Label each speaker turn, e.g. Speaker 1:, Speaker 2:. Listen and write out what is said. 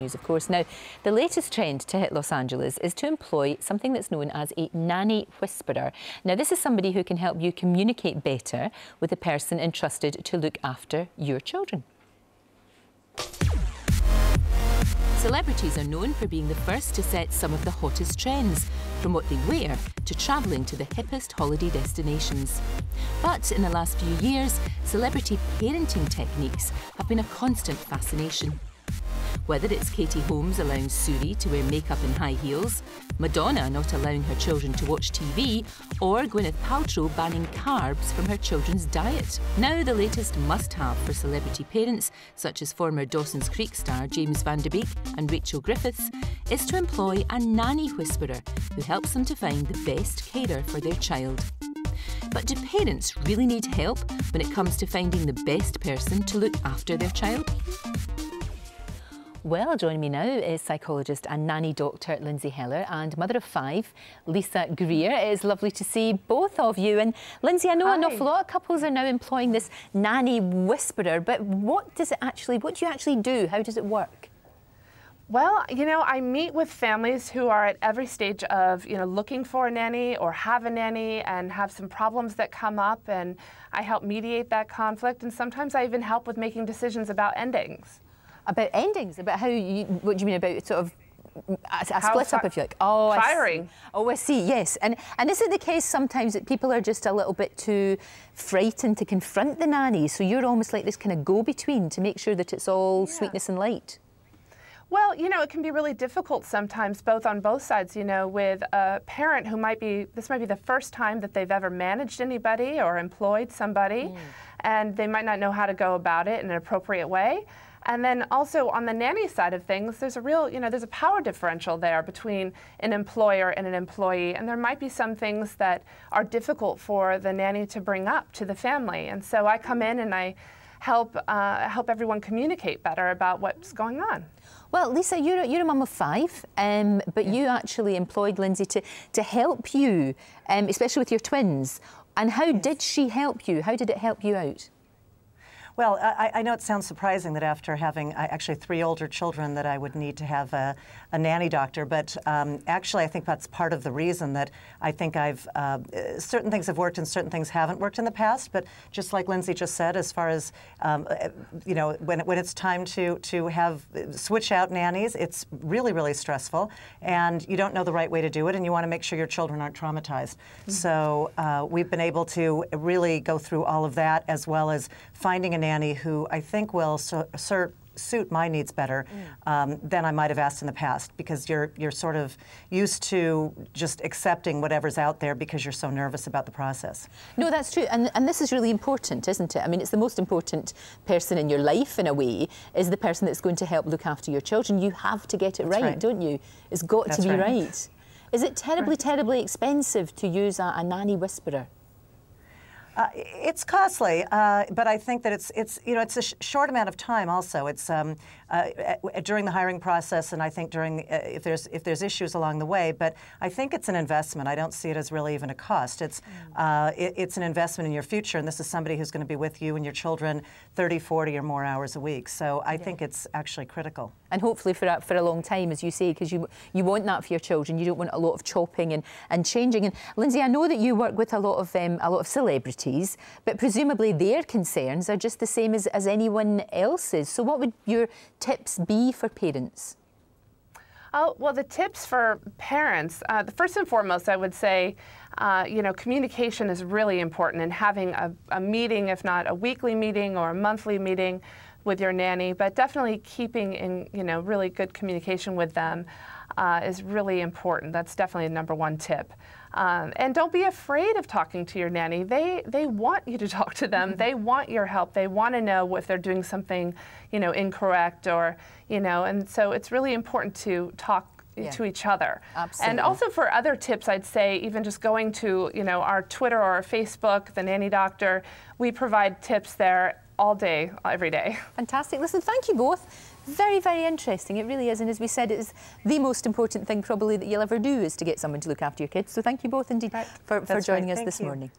Speaker 1: News, of course. Now, the latest trend to hit Los Angeles is to employ something that's known as a nanny whisperer. Now, this is somebody who can help you communicate better with the person entrusted to look after your children. Celebrities are known for being the first to set some of the hottest trends, from what they wear to travelling to the hippest holiday destinations. But in the last few years, celebrity parenting techniques have been a constant fascination. Whether it's Katie Holmes allowing Suri to wear makeup and high heels, Madonna not allowing her children to watch TV, or Gwyneth Paltrow banning carbs from her children's diet. Now the latest must-have for celebrity parents, such as former Dawson's Creek star James Van Der Beek and Rachel Griffiths, is to employ a nanny whisperer who helps them to find the best carer for their child. But do parents really need help when it comes to finding the best person to look after their child? Well, joining me now is psychologist and nanny doctor Lindsay Heller and mother of 5, Lisa Greer. It is lovely to see both of you. And Lindsay, I know an awful lot of couples are now employing this nanny whisperer, but what do you actually do? How does it work?
Speaker 2: Well, I meet with families who are at every stage of, looking for a nanny or have a nanny and have some problems that come up, and I help mediate that conflict, and sometimes I even help with making decisions about endings.
Speaker 1: About endings? About how what do you mean about sort of a split up, if you like? Oh,
Speaker 2: firing.
Speaker 1: I see, yes. And is it the case sometimes that people are just a little bit too frightened to confront the nanny, so you're almost like this kind of go-between to make sure that it's all sweetness and light?
Speaker 2: Well, it can be really difficult sometimes, on both sides, with a parent who this might be the first time that they've ever managed anybody or employed somebody, and they might not know how to go about it in an appropriate way. And then also on the nanny side of things, there's a real, there's a power differential there between an employer and an employee. And there might be some things that are difficult for the nanny to bring up to the family. And so I come in and I help everyone communicate better about what's going on.
Speaker 1: Well, Lisa, you're a mum of 5, but you actually employed Lindsay to help you, especially with your twins. And how did she help you? How did it help you out?
Speaker 3: Well, I know it sounds surprising that after having actually 3 older children that I would need to have a nanny doctor, but actually I think that's part of the reason that I think certain things have worked and certain things haven't worked in the past, but just like Lindsay just said, as far as, when it's time to switch out nannies, it's really, really stressful, and you don't know the right way to do it, and you want to make sure your children aren't traumatized. So we've been able to really go through all of that, as well as finding a nanny who I think will suit my needs better than I might have asked in the past, because you're sort of used to just accepting whatever's out there because you're so nervous about the process.
Speaker 1: No, that's true, and this is really important, isn't it? I mean, it's the most important person in your life, in a way, is the person that's going to help look after your children. You have to get it right, don't you? It's got to be right. Is it terribly expensive to use a nanny whisperer?
Speaker 3: It's costly, but I think that it's a short amount of time. Also, it's during the hiring process, and I think during if there's issues along the way. But I think it's an investment. I don't see it as really even a cost. It's an investment in your future, and this is somebody who's going to be with you and your children 30, 40, or more hours a week. So I think it's actually critical.
Speaker 1: And hopefully for a long time, as you say, because you want that for your children. You don't want a lot of chopping and changing. And Lindsay, I know that you work with a lot of celebrities, but presumably their concerns are just the same as anyone else's. So what would your tips be for parents?
Speaker 2: Oh, well, the tips for parents, first and foremost, I would say, communication is really important, and having a meeting, if not a weekly meeting or a monthly meeting with your nanny, but definitely keeping in, really good communication with them is really important. That's definitely a #1 tip. And don't be afraid of talking to your nanny. They want you to talk to them. They want your help. They want to know if they're doing something, incorrect, or, and so it's really important to talk to each other.
Speaker 1: Absolutely.
Speaker 2: And also for other tips, I'd say even just going to, our Twitter or our Facebook, the Nanny Doctor, we provide tips there all day, every day.
Speaker 1: Fantastic. Listen, thank you both. Very, very interesting. It really is. And as we said, it is the most important thing probably that you'll ever do, is to get someone to look after your kids. So thank you both indeed for joining us this morning.